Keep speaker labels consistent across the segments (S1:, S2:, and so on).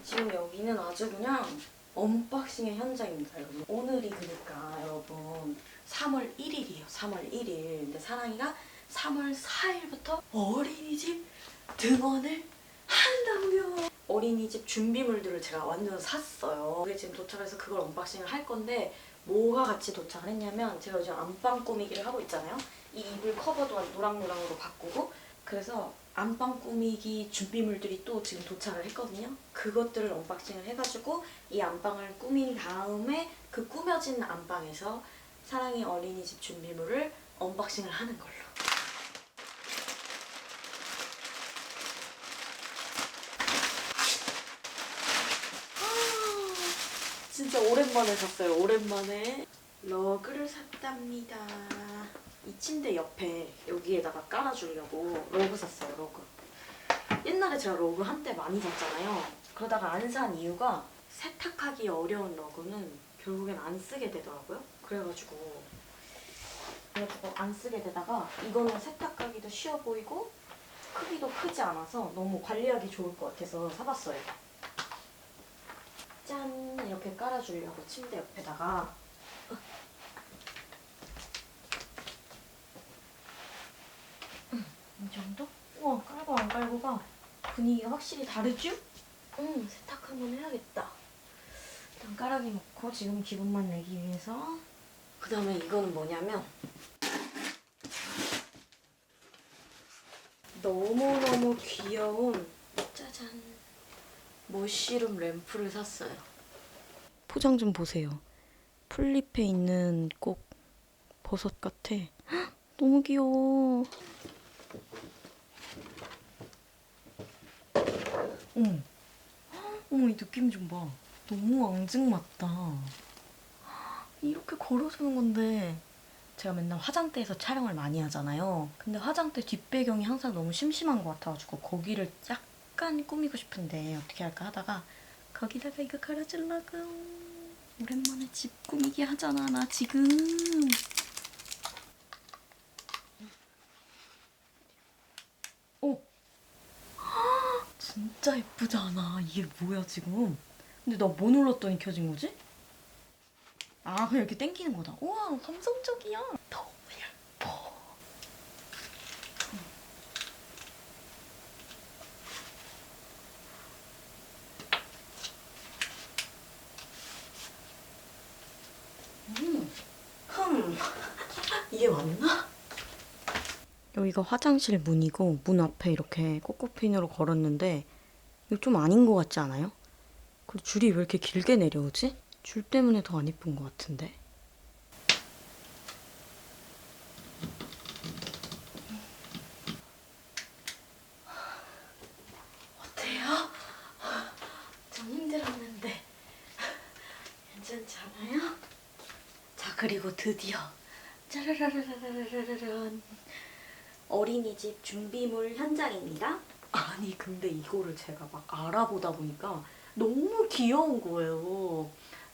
S1: 지금 여기는 아주 그냥 언박싱의 현장입니다, 여러분. 오늘이 그러니까 여러분 3월 1일이에요. 3월 1일. 근데 사랑이가 3월 4일부터 어린이집 등원을 한다고요. 어린이집 준비물들을 제가 완전 샀어요. 그게 지금 도착해서 그걸 언박싱을 할 건데 뭐가 같이 도착을 했냐면 제가 요즘 안방 꾸미기를 하고 있잖아요. 이 이불 커버도 노랑노랑으로 바꾸고 그래서 안방 꾸미기 준비물들이 또 지금 도착을 했거든요. 그것들을 언박싱을 해가지고 이 안방을 꾸민 다음에 그 꾸며진 안방에서 사랑이 어린이집 준비물을 언박싱을 하는 걸로. 진짜 오랜만에 샀어요. 오랜만에 러그를 샀답니다. 이 침대 옆에 여기에다가 깔아주려고 러그 샀어요. 러그. 옛날에 제가 러그 한때 많이 샀잖아요. 그러다가 안 산 이유가 세탁하기 어려운 러그는 결국엔 안 쓰게 되더라고요. 그래가지고 안 쓰게 되다가 이거는 세탁하기도 쉬워 보이고 크기도 크지 않아서 너무 관리하기 좋을 것 같아서 사봤어요. 짠! 이렇게 깔아주려고 침대 옆에다가 이 정도? 우와, 깔고 안 깔고가 분위기가 확실히 다르죠? 세탁 한번 해야겠다. 일단 까라기 놓고 지금 기분만 내기 위해서. 그 다음에 이거는 뭐냐면 너무너무 귀여운 짜잔 머쉬룸 램프를 샀어요. 포장 좀 보세요. 풀잎에 있는 꼭 버섯 같아. 헉, 너무 귀여워. 어머, 어머 이 느낌 좀 봐. 너무 앙증맞다. 이렇게 걸어주는 건데 제가 맨날 화장대에서 촬영을 많이 하잖아요. 근데 화장대 뒷배경이 항상 너무 심심한 것 같아가지고 거기를 약간 꾸미고 싶은데 어떻게 할까 하다가 거기다가 이거 걸어주려고. 오랜만에 집 꾸미기 하잖아 나 지금. 오! 진짜 예쁘지 않아? 이게 뭐야 지금? 근데 나 뭐 눌렀더니 켜진 거지? 아 그냥 이렇게 땡기는 거다. 우와 감성적이야. 너무 예뻐. 이게 맞나? 여기가 화장실 문이고 문 앞에 이렇게 꼬꼬핀으로 걸었는데 이거 좀 아닌 것 같지 않아요? 그리고 줄이 왜 이렇게 길게 내려오지? 줄 때문에 더 안 예쁜 것 같은데. 어때요? 좀 힘들었는데 괜찮지 않아요? 자 그리고 드디어 짜라라라라라라란 어린이집 준비물 현장입니다. 아니 근데 이거를 제가 막 알아보다 보니까 너무 귀여운 거예요.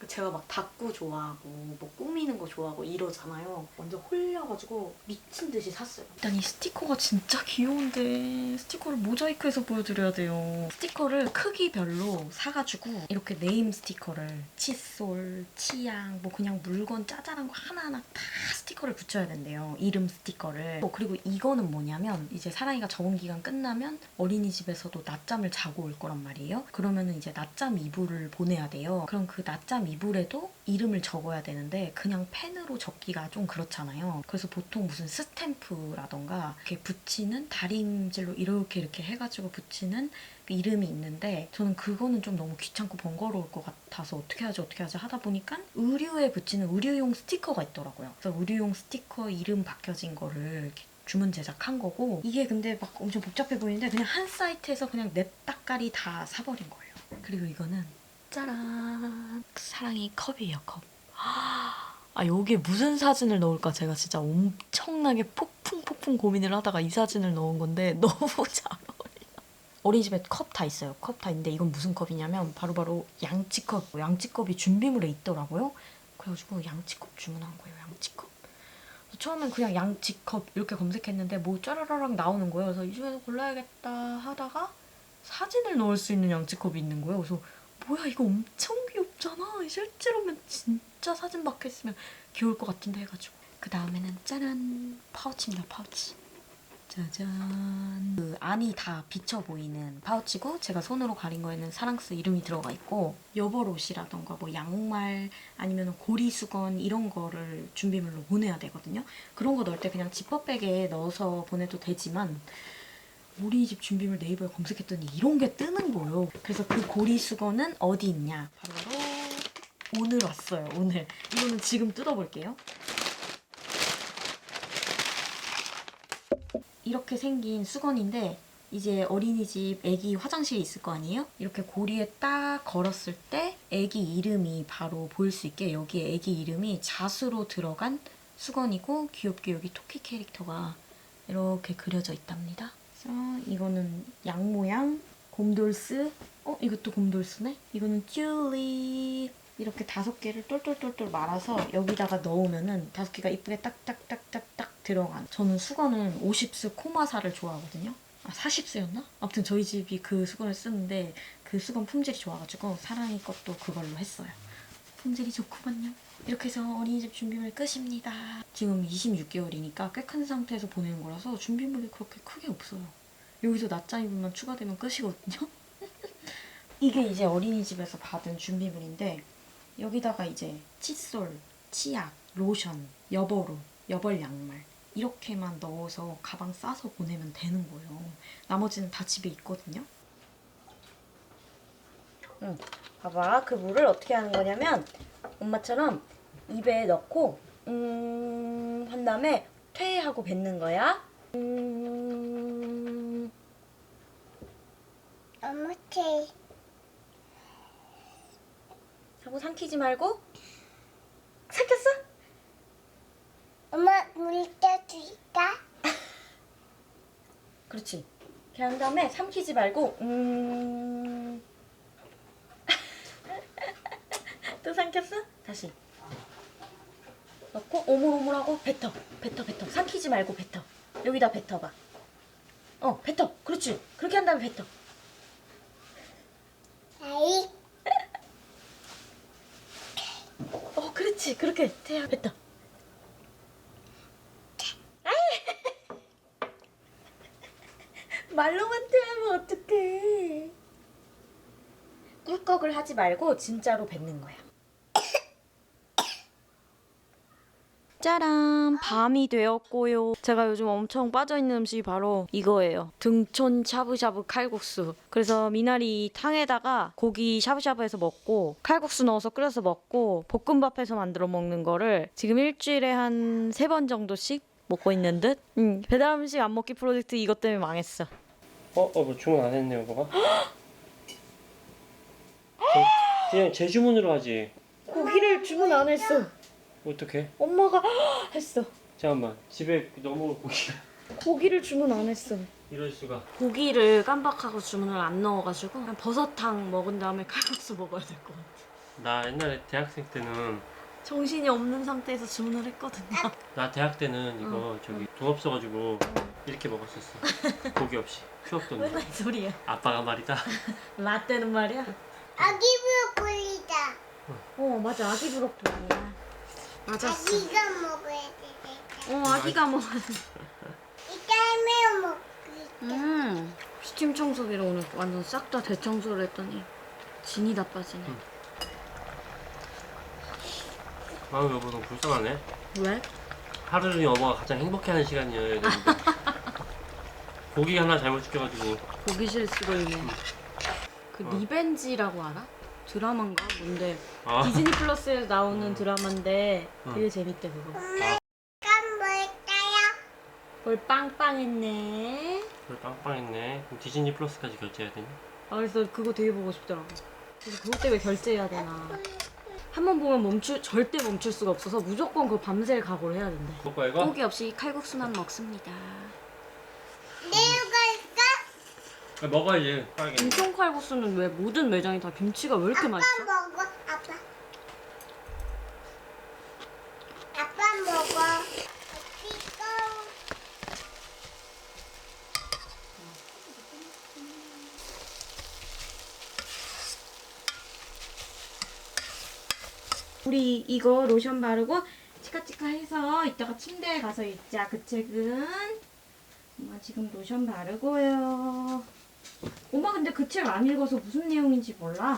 S1: 제가 막 닦고 좋아하고 뭐 꾸미는 거 좋아하고 이러잖아요. 완전 홀려가지고 미친 듯이 샀어요. 일단 이 스티커가 진짜 귀여운데 스티커를 모자이크해서 보여드려야 돼요. 스티커를 크기별로 사가지고 이렇게 네임 스티커를 칫솔, 치약, 뭐 그냥 물건 짜잘한 거 하나하나 다 스티커를 붙여야 된대요. 이름 스티커를. 그리고 이거는 뭐냐면 이제 사랑이가 적응 기간 끝나면 어린이집에서도 낮잠을 자고 올 거란 말이에요. 그러면은 이제 낮잠 이불을 보내야 돼요. 그럼 그 낮잠 이불에도 이름을 적어야 되는데 그냥 펜으로 적기가 좀 그렇잖아요. 그래서 보통 무슨 스탬프라던가 이렇게 붙이는 다림질로 이렇게 해가지고 붙이는 그 이름이 있는데 저는 그거는 좀 너무 귀찮고 번거로울 것 같아서 어떻게 하지 하다 보니까 의류에 붙이는 의류용 스티커가 있더라고요. 그래서 의류용 스티커 이름 박혀진 거를 이렇게 주문 제작한 거고 이게 근데 막 엄청 복잡해 보이는데 그냥 한 사이트에서 그냥 냅다까리 다 사버린 거예요. 그리고 이거는 짜란! 사랑이 컵이에요, 컵. 아, 여기에 무슨 사진을 넣을까 제가 진짜 엄청나게 폭풍 고민을 하다가 이 사진을 넣은 건데 너무 잘 어울려. 어린이집에 컵 다 있어요. 컵 다 있는데 이건 무슨 컵이냐면 바로바로 양치컵. 양치컵이 준비물에 있더라고요. 그래가지고 양치컵 주문한 거예요, 양치컵. 처음엔 그냥 양치컵 이렇게 검색했는데 뭐 짜라라락 나오는 거예요. 그래서 이 중에서 골라야겠다 하다가 사진을 넣을 수 있는 양치컵이 있는 거예요. 그래서 뭐야 이거 엄청 귀엽잖아. 실제로면 진짜 사진 박혔으면 귀여울 것 같은데 해가지고. 그 다음에는 짜란 파우치입니다. 파우치. 짜잔. 그 안이 다 비쳐 보이는 파우치고 제가 손으로 가린 거에는 사랑스 이름이 들어가 있고 여벌옷이라던가 뭐 양말 아니면 고리 수건 이런 거를 준비물로 보내야 되거든요. 그런 거 넣을 때 그냥 지퍼백에 넣어서 보내도 되지만 어린이집 준비물 네이버에 검색했더니 이런 게 뜨는 거예요. 그래서 그 고리 수건은 어디 있냐? 바로 오늘 왔어요. 오늘. 이거는 지금 뜯어볼게요. 이렇게 생긴 수건인데 이제 어린이집 애기 화장실이 있을 거 아니에요? 이렇게 고리에 딱 걸었을 때 애기 이름이 바로 보일 수 있게 여기에 애기 이름이 자수로 들어간 수건이고 귀엽게 여기 토끼 캐릭터가 이렇게 그려져 있답니다. 그래서 이거는 양 모양 곰돌스. 이것도 곰돌스네? 이거는 튤립. 이렇게 5개를 똘똘똘똘 말아서 여기다가 넣으면은 5개가 이쁘게 딱딱딱딱딱 들어간. 저는 수건은 50스 코마사를 좋아하거든요. 40스였나? 아무튼 저희 집이 그 수건을 쓰는데 그 수건 품질이 좋아가지고 사랑이 것도 그걸로 했어요. 품질이 좋구만요. 이렇게 해서 어린이집 준비물 끝입니다. 지금 26개월이니까 꽤 큰 상태에서 보내는 거라서 준비물이 그렇게 크게 없어요. 여기서 낮잠 입으면 추가되면 끝이거든요. 이게 이제 어린이집에서 받은 준비물인데 여기다가 이제 칫솔, 치약, 로션, 여벌옷, 여벌 양말 이렇게만 넣어서 가방 싸서 보내면 되는 거예요. 나머지는 다 집에 있거든요. 응, 봐봐. 그 물을 어떻게 하는 거냐면 엄마처럼 입에 넣고 한 다음에 퇴하고 뱉는 거야.
S2: 엄마 테
S1: 하고 삼키지 말고. 삼켰어?
S2: 엄마 물 떠줄까?
S1: 그렇지. 이렇게 한 다음에 삼키지 말고 또 삼켰어? 다시 넣고 오물오물하고 뱉어. 삼키지 말고 뱉어. 여기다 뱉어봐. 뱉어. 그렇지. 그렇게 한 다음에 뱉어.
S2: 아이
S1: 그렇지. 그렇게 태야 뱉어. 말로만 태하면 어떡해. 꿀꺽을 하지 말고 진짜로 뱉는 거야. 짜란! 밤이 되었고요. 제가 요즘 엄청 빠져있는 음식이 바로 이거예요. 등촌 샤브샤브 칼국수. 그래서 미나리 탕에다가 고기 샤브샤브해서 먹고 칼국수 넣어서 끓여서 먹고 볶음밥해서 만들어 먹는 거를 지금 일주일에 한 3번 정도씩 먹고 있는 듯? 배달 음식 안 먹기 프로젝트 이것 때문에 망했어.
S3: 뭐 주문 안 했네 여보가? 그냥 제 주문으로 하지.
S1: 고기를 주문 안 했어.
S3: 어떡해?
S1: 엄마가 했어.
S3: 잠깐만 집에 너무
S1: 고기를 주문 안 했어.
S3: 이럴 수가.
S1: 고기를 깜빡하고 주문을 안 넣어가지고 그냥 버섯탕 먹은 다음에 칼국수 먹어야 될 것 같아.
S3: 나 옛날에 대학생 때는
S1: 정신이 없는 상태에서 주문을 했거든요.
S3: 나 대학 때는 이거 저기 돈 없어가지고 이렇게 먹었었어. 고기 없이. 추억 돋네.
S1: 맨날 이 소리야.
S3: 아빠가 말이다.
S1: 라떼는 말이야.
S2: 아기 브로콜리다.
S1: 맞아. 아기 브로콜리야. 맞았어.
S2: 아기가 먹어야 돼.
S1: 아기가 먹어.
S2: 이따 먹을게.
S1: 스팀 청소기로 오늘 완전 싹 다 대청소를 했더니 진이 다 빠지네.
S3: 아유 여보 너무 불쌍하네.
S1: 왜?
S3: 하루는 여보가 가장 행복해하는 시간이어야 되는데 고기 하나 잘못 시켜가지고.
S1: 고기 실수로 인해. 그 리벤지라고 알아? 드라마인가? 뭔데 디즈니 플러스에 나오는 드라마인데 되게 재밌대 그거.
S2: 깜 뭘까요?
S1: 뭘 빵빵했네.
S3: 그걸 빵빵했네. 그럼 디즈니 플러스까지 결제해야 되니?
S1: 그래서 그거 되게 보고 싶더라고. 그래서 그것 때문에 결제해야 되나. 한 번 보면 절대 멈출 수가 없어서 무조건 그 밤샐 각오를 해야 된대.
S3: 먹을까 이거?
S1: 고기 없이 칼국수만 먹습니다.
S2: 내려갈까?
S3: 먹어야지 빨리.
S1: 김청 칼국수는 왜 모든 매장이 다 김치가 왜 이렇게 맛있어?
S2: 아빠 먹어. 아빠 먹어. 이거.
S1: 우리 이거 로션 바르고 치카치카 해서 이따가 침대에 가서 읽자. 그 책은 엄마 지금 로션 바르고요. 엄마 근데 그 책 안 읽어서 무슨 내용인지 몰라.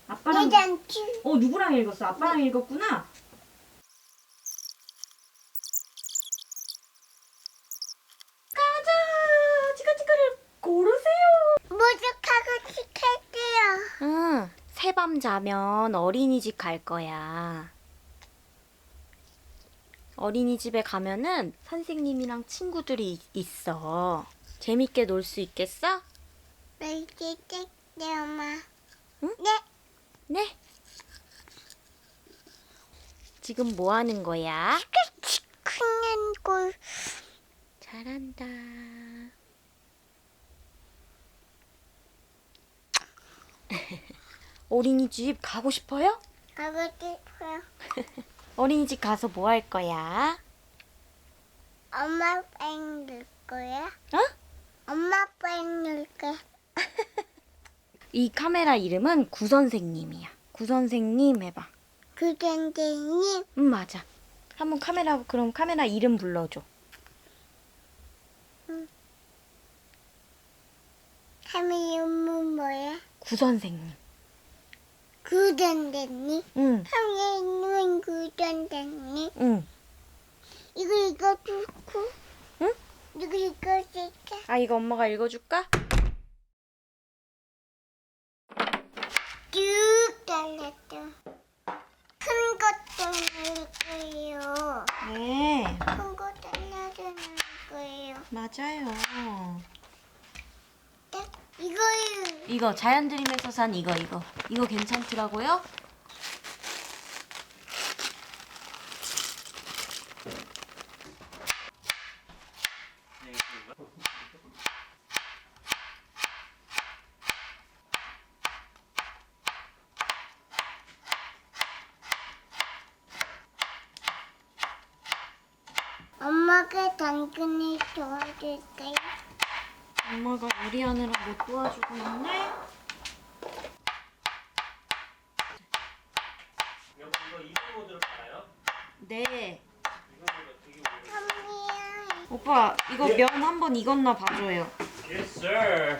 S1: 아빠랑
S2: 괜찮지?
S1: 누구랑 읽었어? 아빠랑 읽었구나. 가자. 치카치카를 고르세요.
S2: 무적하고 시킬게요.
S1: 응. 새밤 자면 어린이집 갈 거야. 어린이집에 가면은 선생님이랑 친구들이 있어. 재밌게 놀 수 있겠어?
S2: 네, 엄마.
S1: 응?
S2: 네.
S1: 네. 지금 뭐 하는 거야?
S2: 큰 걸.
S1: 잘한다. 어린이집 가고 싶어요?
S2: 가고 싶어요.
S1: 어린이집 가서 뭐 할 거야?
S2: 엄마 뺑 넣을 거야?
S1: 어?
S2: 엄마 뺑 넣을 거야.
S1: 이 카메라 이름은 구선생님이야. 구선생님 해봐.
S2: 그 선생님,
S1: 맞아. 한번 그럼 카메라 이름 불러줘.
S2: 하미 이름은 뭐야?
S1: 구선생님.
S2: 그 선생님?
S1: 응,
S2: 하미 이름은 그 선생님?
S1: 응.
S2: 이거 좋고?
S1: 응?
S2: 이거 진짜?
S1: 아, 이거 엄마가 읽어줄까?
S2: 쭉 잘랐죠. 큰 것도 넣을 거예요.
S1: 네,
S2: 큰 거 잘라서 넣을 거예요.
S1: 맞아요.
S2: 딱 이거예요.
S1: 이거 자연드림에서 산 이거 괜찮더라고요?
S2: 엄마가 당근을 도와줄까요?
S1: 엄마가 요리하느라 못 도와주고 있네?
S3: 이거 이거 모드로 가요?
S1: 네.
S3: 이거 모드 되게 오래.
S2: 선미야.
S1: 오빠, 이거 면 한번 익었나 봐줘요.
S3: Yes, sir.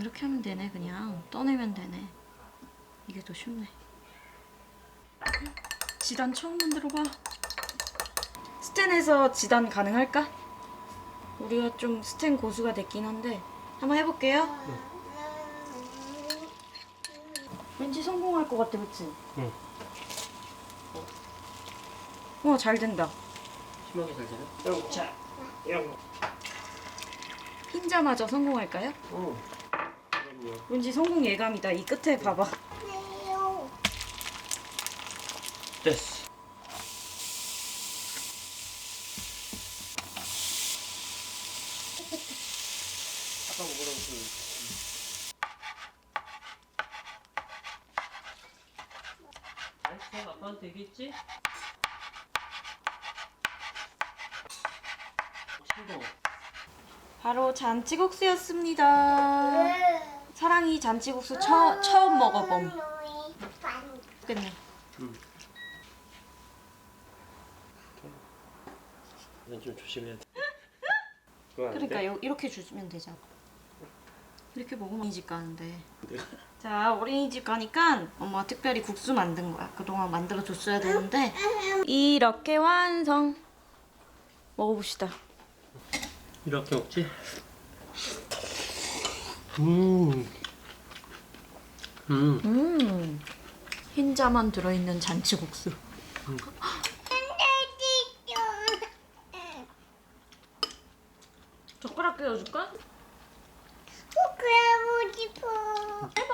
S1: 이렇게 하면 되네. 그냥 떠내면 되네. 이게 더 쉽네. 지단 처음 만들어봐. 스텐에서 지단 가능할까? 우리가 좀 스텐 고수가 됐긴 한데 한번 해볼게요. 왠지 성공할 것 같아, 그치?
S3: 응.
S1: 잘 된다.
S3: 심하게 잘 되나? 자, 이런 거.
S1: 흰자마저 성공할까요?
S3: 그럼요.
S1: 왠지 성공 예감이다. 이 끝에 봐봐.
S2: 네요.
S3: 됐어. 아까 뭐라고 알았어, 아빠한테 얘기했지? 성공.
S1: 바로 잔치국수였습니다. 사랑이 잔치국수 처음 먹어봄. 좋겠네.
S3: 이건 좀 조심해야 돼. 그거 안
S1: 그러니까
S3: 돼?
S1: 이렇게 주면 되잖아. 이렇게 먹으면 어린이집 가는데.
S3: 네.
S1: 자, 어린이집 가니까 엄마 특별히 국수 만든 거야. 그동안 만들어 줬어야 되는데 이렇게 완성. 먹어봅시다.
S3: 이렇게 먹지?
S1: 흰자만 들어있는 잔치국수. 젓가락 껴줄까?
S2: 그러고 싶어.
S1: 해봐.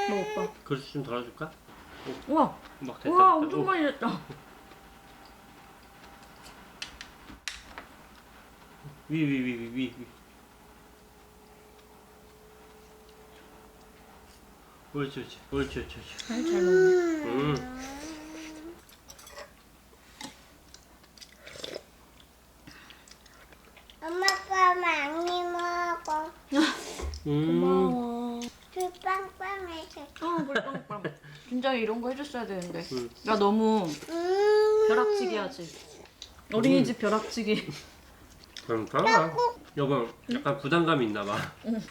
S1: 뭐 오빠?
S3: 그릇 좀 덜어줄까?
S1: 우와,
S3: 막 됐다.
S1: 우와
S3: 됐다.
S1: 엄청
S3: 오.
S1: 많이 됐다.
S3: 위. 옳지.
S1: 잘 먹네. 고마워.
S2: 그 빵빵해서.
S1: 물빵빵. 진짜 이런 거 해줬어야 되는데.
S3: 응.
S1: 나 너무 벼락치기 하지. 어린이집 벼락치기.
S3: 괜찮아. 여보 약간 부담감이 있나 봐.
S1: 응.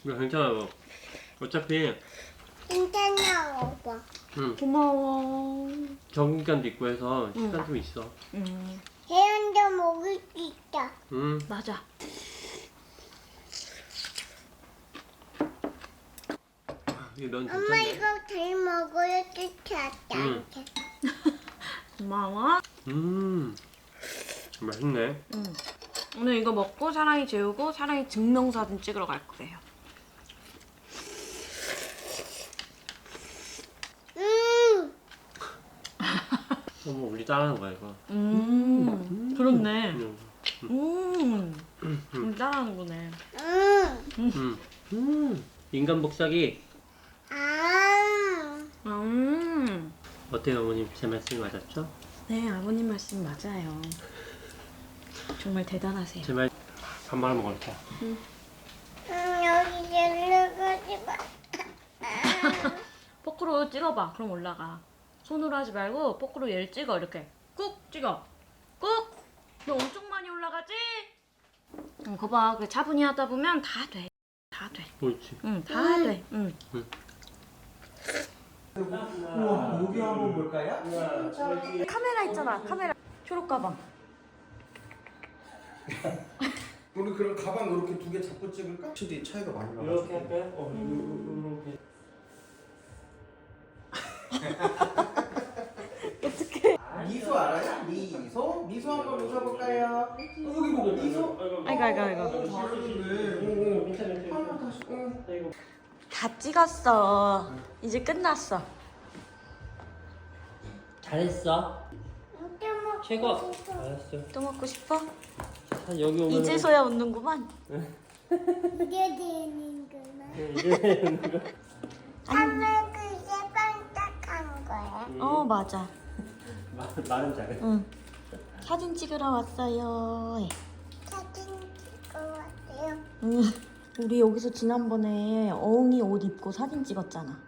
S3: 이거 괜찮아. 뭐. 어차피
S2: 괜찮아, 오빠.
S1: 고마워.
S3: 적응기간도 있고 해서 시간 좀 있어.
S2: 혜연도 먹을 수 있다.
S1: 맞아.
S3: 이게 면
S2: 엄마
S3: 괜찮네.
S2: 이거 잘 먹어야 쫓아왔다.
S1: 고마워.
S3: 맛있네.
S1: 오늘 이거 먹고 사랑이 재우고 사랑이 증명사진 찍으러 갈 거예요.
S3: 어머 우리 따라하는 거야 이거.
S1: 그렇네.
S3: 음.
S1: 따라하는 거네.
S3: 인간 복사기.
S2: 아.
S3: 어때요 어머님 제 말씀이 맞았죠?
S1: 네, 아버님 말씀 맞아요. 정말 대단하세요.
S3: 제 말 밥 말아 먹을게.
S2: 여기 내려가지 마.
S1: 포크로 찍어봐. 그럼 올라가. 손으로 하지 말고 포크로 얘를 찍어. 이렇게 꾹 찍어. 꾹. 너 엄청 많이 올라가지? 그거 봐. 그래 차분히 하다 보면 다 돼. 다 돼.
S3: 옳지.
S1: 다 돼.
S4: 우와, 여기 한번 볼까요?
S1: 카메라 있잖아. 카메라. 초록 가방.
S4: 우리 그럼 가방 이렇게 두 개 잡고 찍을까? 확실히 차이가 많이 나가지고.
S3: 이렇게 할까요? 이렇게.
S4: 미소 알아요? 미소? 미소 한번 웃어볼까요? 여기 뭐 미소?
S1: 아이고.
S4: 잘하는데.
S3: 괜찮아.
S4: 한번 다시.
S3: 이거.
S1: 다 찍었어. 이제 끝났어.
S3: 잘했어.
S2: 또 먹고
S3: 최고.
S2: 싶어.
S3: 알았어.
S1: 또 먹고 싶어?
S3: 여기 오면
S1: 이제서야 웃는구만.
S2: 기대되는구나.
S3: 이제
S2: 하면 그게 반짝한 거야.
S1: 맞아.
S3: 말은 잘해.
S1: 사진 찍으러 왔어요.
S2: 사진 찍어 왔어요.
S1: 우리 여기서 지난번에 어흥이 옷 입고 사진 찍었잖아.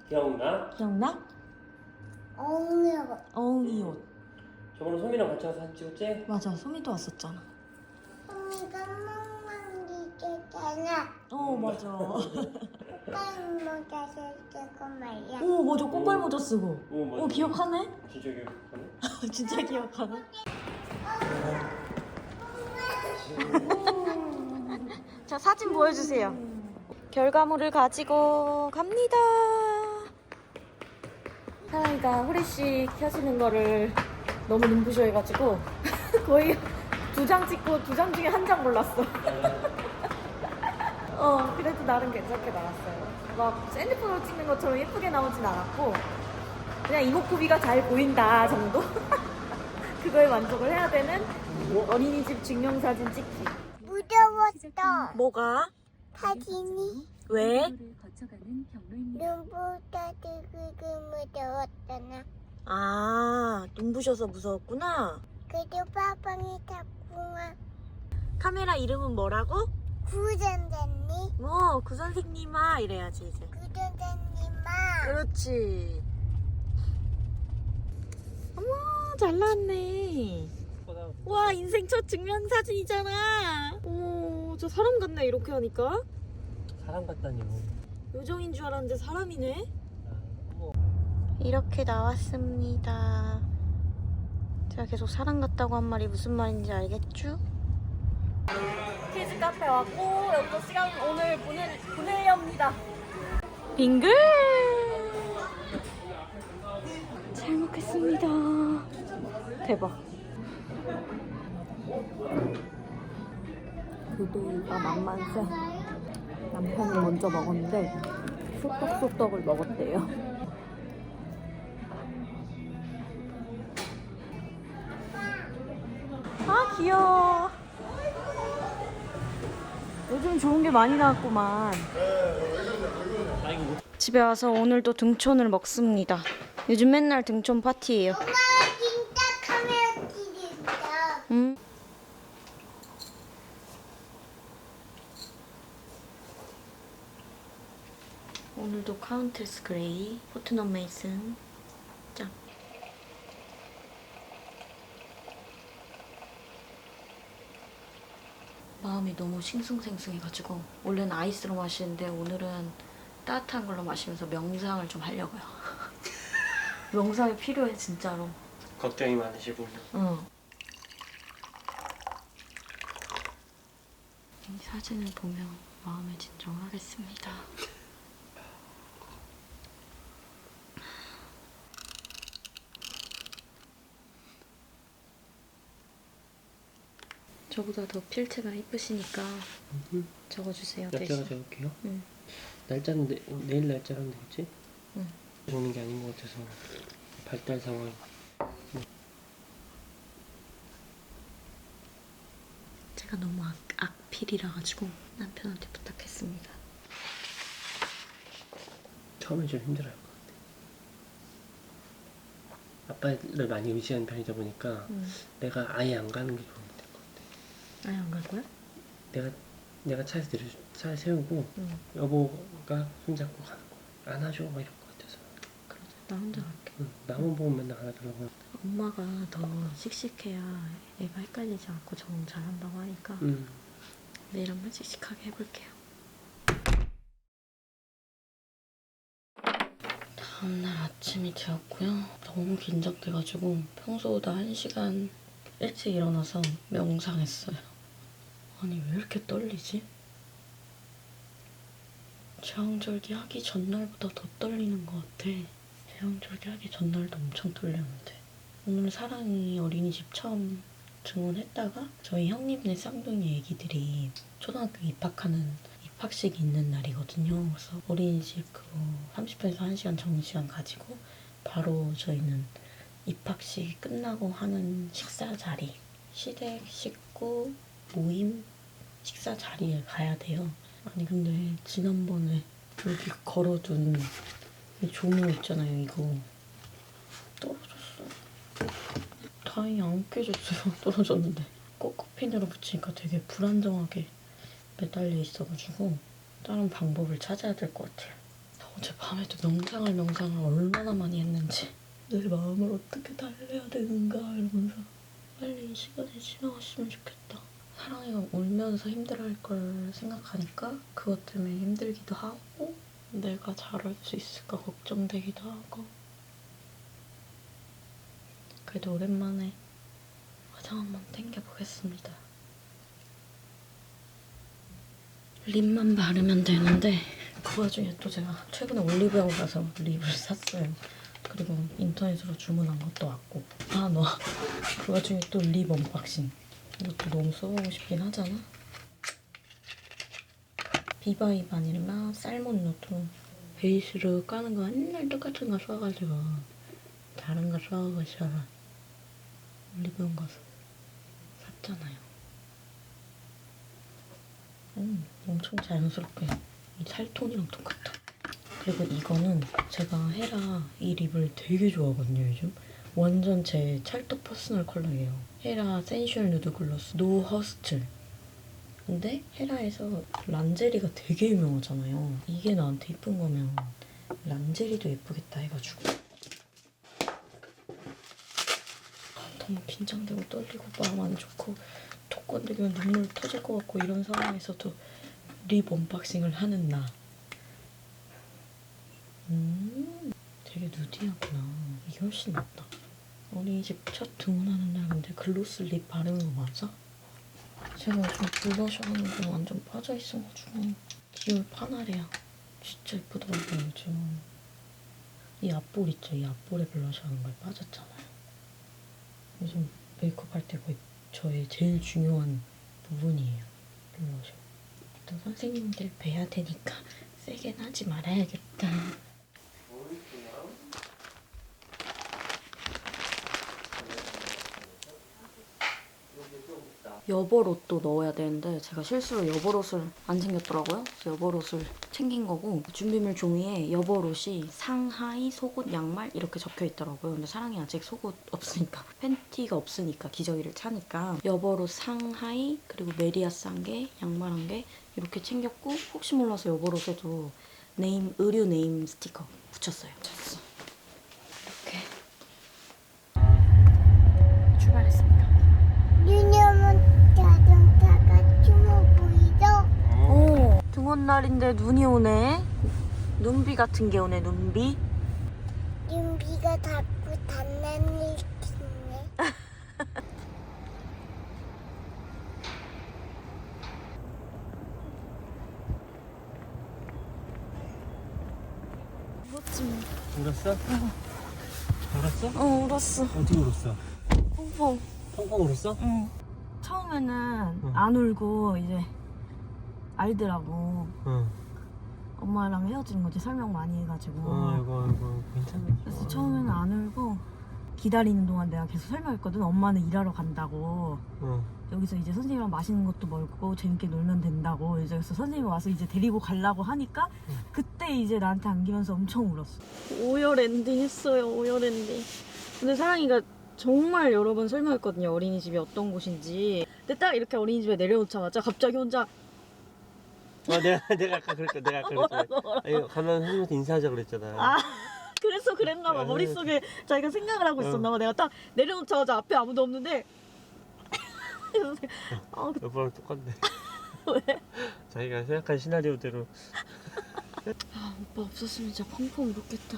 S3: 기억나?
S1: 기억나?
S2: 엉이가.
S1: 어흥이 옷.
S3: 저번에 소미랑 같이 가서 사진 찍었지?
S1: 맞아, 소미도 왔었잖아.
S2: 언니가 멍멍이 줬잖아.
S1: 맞아.
S2: 오빠는 모자 쓰고 말이야.
S1: 맞아, 꽃발 모자 쓰고.
S3: 오, 맞아.
S1: 기억하네?
S3: 진짜 기억하네?
S1: 진짜 기억하네? 자, 사진 보여주세요. 결과물을 가지고 갑니다. 사랑이가 후레쉬 켜지는 거를 너무 눈부셔해가지고 거의 2장 찍고 2장 중에 1장 골랐어. 그래도 나름 괜찮게 나왔어요. 막 핸드폰으로 찍는 것처럼 예쁘게 나오진 않았고 그냥 이목구비가 잘 보인다 정도? 그거에 만족을 해야 되는 어린이집 증명사진 찍기.
S2: 무서웠어.
S1: 뭐가?
S2: 사진이
S1: 왜?
S2: 눈보다 되게 무서웠잖아.
S1: 아, 눈부셔서 무서웠구나.
S2: 그래도 빠방이 자꾸만
S1: 카메라 이름은 뭐라고?
S2: 구전자니?
S1: 그 선생님아 이래야지 이제.
S2: 구전자님아.
S1: 그렇지. 어머, 잘 나왔네. 와, 인생 첫 증명사진이잖아. 어머, 저 사람 같네 이렇게 하니까.
S3: 사람 같다니 뭐.
S1: 요정인 줄 알았는데 사람이네.
S3: 어머.
S1: 이렇게 나왔습니다. 제가 계속 사람 같다고 한 말이 무슨 말인지 알겠죠? 키즈 카페 왔고 여기서 시간 오늘 보내렵니다. 빙글! 잘 먹겠습니다. 대박. 그도가 만만세. 남편은 먼저 먹었는데 쑥떡쑥떡을 먹었대요. 아, 귀여워. 요즘 좋은 게 많이 나왔구만. 집에 와서 오늘도 등촌을 먹습니다. 요즘 맨날 등촌 파티예요.
S2: 엄마 진짜 카메라 찍는다.
S1: 오늘도 카운테스 그레이, 포트넘 메이슨 짠. 마음이 너무 싱숭생숭해가지고 원래는 아이스로 마시는데 오늘은 따뜻한 걸로 마시면서 명상을 좀 하려고요. 명상이 필요해 진짜로.
S3: 걱정이 많으시군요.
S1: 응. 이 사진을 보면 마음의 진정을 하겠습니다. 저보다 더 필체가 이쁘시니까 적어주세요.
S3: 날짜가
S1: 대신.
S3: 적을게요.
S1: 응.
S3: 날짜는 내일 날짜라면 되겠지?
S1: 응.
S3: 오는 게 아닌 것 같아서 발달 상황.
S1: 제가 너무 악필이라 가지고 남편한테 부탁했습니다.
S3: 처음엔 좀 힘들어할 것 같아. 아빠를 많이 의지하는 편이다 보니까 내가 아예 안 가는 게 좋을 것 같아.
S1: 아예 안 갈 거야?
S3: 내가 차에서 차에 세우고 여보가 손잡고 가는 거. 안아줘 막 이럴 것 같아서.
S1: 그러자. 나 혼자 갈게.
S3: 나만 보면 맨날 안아주려고.
S1: 엄마가 더 씩씩해야 애가 헷갈리지 않고 적응 잘한다고 하니까 내일 한번 씩씩하게 해볼게요. 다음날 아침이 되었고요. 너무 긴장돼가지고 평소보다 1시간 일찍 일어나서 명상했어요. 아니 왜 이렇게 떨리지? 제왕절개 하기 전날보다 더 떨리는 것 같아. 제왕절개 하기 전날도 엄청 떨렸는데 오늘 사랑이 어린이집 처음 등원했다가 저희 형님네 쌍둥이 애기들이 초등학교 입학하는 입학식이 있는 날이거든요. 그래서 어린이집 그거 30분에서 1시간 정시간 가지고 바로 저희는 입학식 끝나고 하는 식사 자리, 시댁 식구 모임 식사 자리에 가야 돼요. 아니 근데 지난번에 여기 걸어둔 이 조명 있잖아요. 이거 떨어졌어. 다행히 안 깨졌어요. 떨어졌는데 꼬꼬핀으로 붙이니까 되게 불안정하게 매달려 있어가지고 다른 방법을 찾아야 될 것 같아요. 어제 밤에도 명상을 얼마나 많이 했는지 내 마음을 어떻게 달래야 되는가 이러면서 빨리 이 시간이 지나갔으면 좋겠다. 사랑이가 울면서 힘들어할 걸 생각하니까 그것 때문에 힘들기도 하고 내가 잘할 수 있을까 걱정되기도 하고. 그래도 오랜만에 화장 한번 당겨보겠습니다. 립만 바르면 되는데 그 와중에 또 제가 최근에 올리브영 가서 립을 샀어요. 그리고 인터넷으로 주문한 것도 왔고 그 와중에 또 립 언박싱. 이것도 너무 써보고 싶긴 하잖아. 비바이 바닐라 살몬 노트 베이스로 까는 거 맨날 똑같은 거 써가지고 다른 거 써보고 싶어 올리브영 가서 샀잖아요. 엄청 자연스럽게 이 살톤이랑 똑같아. 그리고 이거는 제가 헤라 이 립을 되게 좋아하거든요 요즘. 완전 제 찰떡 퍼스널 컬러예요. 헤라 센슈얼 누드 글로스 노 허스트. 근데 헤라에서 란제리가 되게 유명하잖아요. 이게 나한테 예쁜 거면 란제리도 예쁘겠다 해가지고. 너무 긴장되고 떨리고 마음 안 좋고 톡 건드리면 눈물 터질 것 같고 이런 상황에서도 립 언박싱을 하는 나. 되게 누디하구나. 이게 훨씬 낫다. 어린이집 첫 등원하는 날 근데 글로스 립 바르는 거 맞아? 제가 요즘 블러셔 하는 거 완전 빠져있어가지고 디올 파나레야. 진짜 예쁘더라고요 요즘. 이 앞볼 있죠? 이 앞볼에 블러셔 하는 거에 빠졌잖아요. 요즘 메이크업 할 때 거의 저의 제일 중요한 부분이에요. 블러셔. 또 선생님들 뵈야 되니까 세게 하지 말아야겠다. 여벌옷도 넣어야 되는데 제가 실수로 여벌옷을 안 챙겼더라고요. 그래서 여벌옷을 챙긴 거고 준비물 종이에 여벌옷이 상하이, 속옷, 양말 이렇게 적혀 있더라고요. 근데 사랑이 아직 속옷 없으니까 팬티가 없으니까 기저귀를 차니까 여벌옷 상하이 그리고 메리아스 한 개, 양말 한 개 이렇게 챙겼고 혹시 몰라서 여벌옷에도 의류 네임 스티커 붙였어요. 쳤어. 이렇게 출발했습니다.
S2: 유념은 자동차가 주모 보이죠?
S1: 오, 등원 날인데 눈이 오네. 눈비 같은 게 오네. 눈비.
S2: 윤비가 닫고 닫는 일 있네.
S3: 울었어? 울었어?
S1: 울었어.
S3: 어디 울었어?
S1: 펑펑.
S3: 펑펑 울었어?
S1: 응. 처음에는
S3: 응.
S1: 안 울고 이제 알더라고.
S3: 응.
S1: 엄마랑 헤어지는 거지 설명 많이 해가지고.
S3: 아이고 괜찮아.
S1: 그래서 처음에는 안 울고 기다리는 동안 내가 계속 설명했거든. 엄마는 일하러 간다고.
S3: 응.
S1: 여기서 이제 선생님이랑 맛있는 것도 먹고 재밌게 놀면 된다고. 이제 그래서 선생님이 와서 이제 데리고 가려고 하니까 그때 이제 나한테 안기면서 엄청 울었어. 오열 엔딩 했어요. 오열 엔딩. 근데 사랑이가 정말 여러 번 설명했거든요. 어린이집이 어떤 곳인지. 근데 딱 이렇게 어린이집에 내려놓자마자 갑자기 혼자
S3: 내가 아까 그랬잖아. 아니, 가면 선생님한테 인사하자 그랬잖아.
S1: 아 그래서 그랬나 봐. 머릿속에 자기가 생각을 하고 있었나 봐. 내가 딱 내려놓자마자 앞에 아무도 없는데 그래서 아,
S3: 여보랑 똑같네.
S1: 왜?
S3: 자기가 생각한 시나리오대로.
S1: 오빠 없었으면 진짜 펑펑 울었겠다.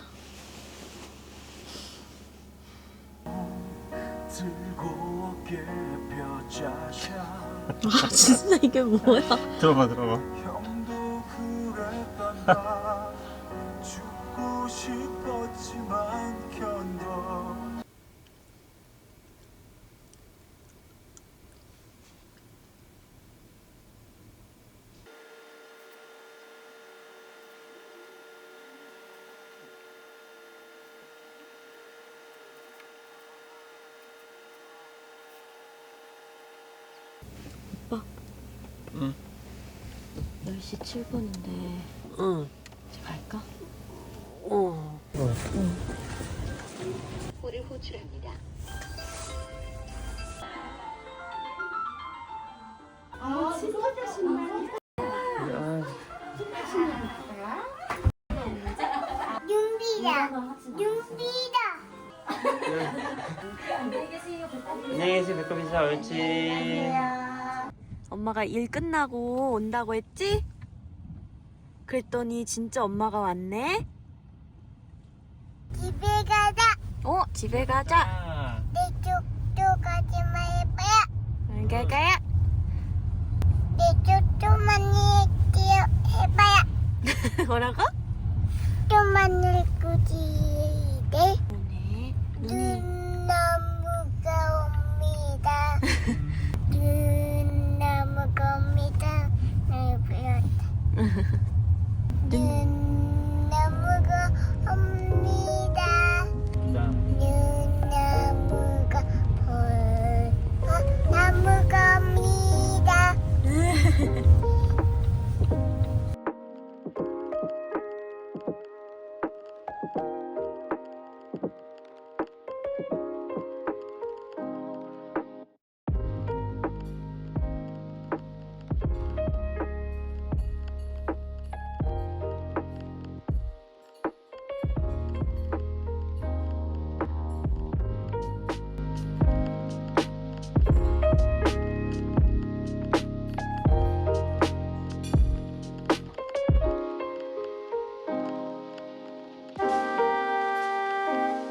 S5: 즐겁게 펴자샤
S1: 아 진짜 이게 뭐야?
S3: 들어봐.
S5: 형도 그랬단다 죽고 싶었지만 견뎌
S1: 오빠.
S3: 응.
S1: 10시 7분인데
S3: 응.
S1: 이제 갈까?
S6: 를 호출합니다.
S2: 윤비다. 윤비다.
S3: 안녕히 계세요, 백합인사. 옳지.
S1: 엄마가 일 끝나고 온다고 했지? 그랬더니 진짜 엄마가 왔네?
S2: 집에 가자.
S1: 집에 가자.
S2: 내 쪽도 가지마 해봐야.
S1: 가가야.
S2: 내 쪽도 많이 할게요. 해봐야.
S1: 뭐라고?
S2: 좀 많을 거지. 네.
S1: 네.
S2: 눈나무가 옵니다. 눈나무가 옵니다. 날 불렀다. 눈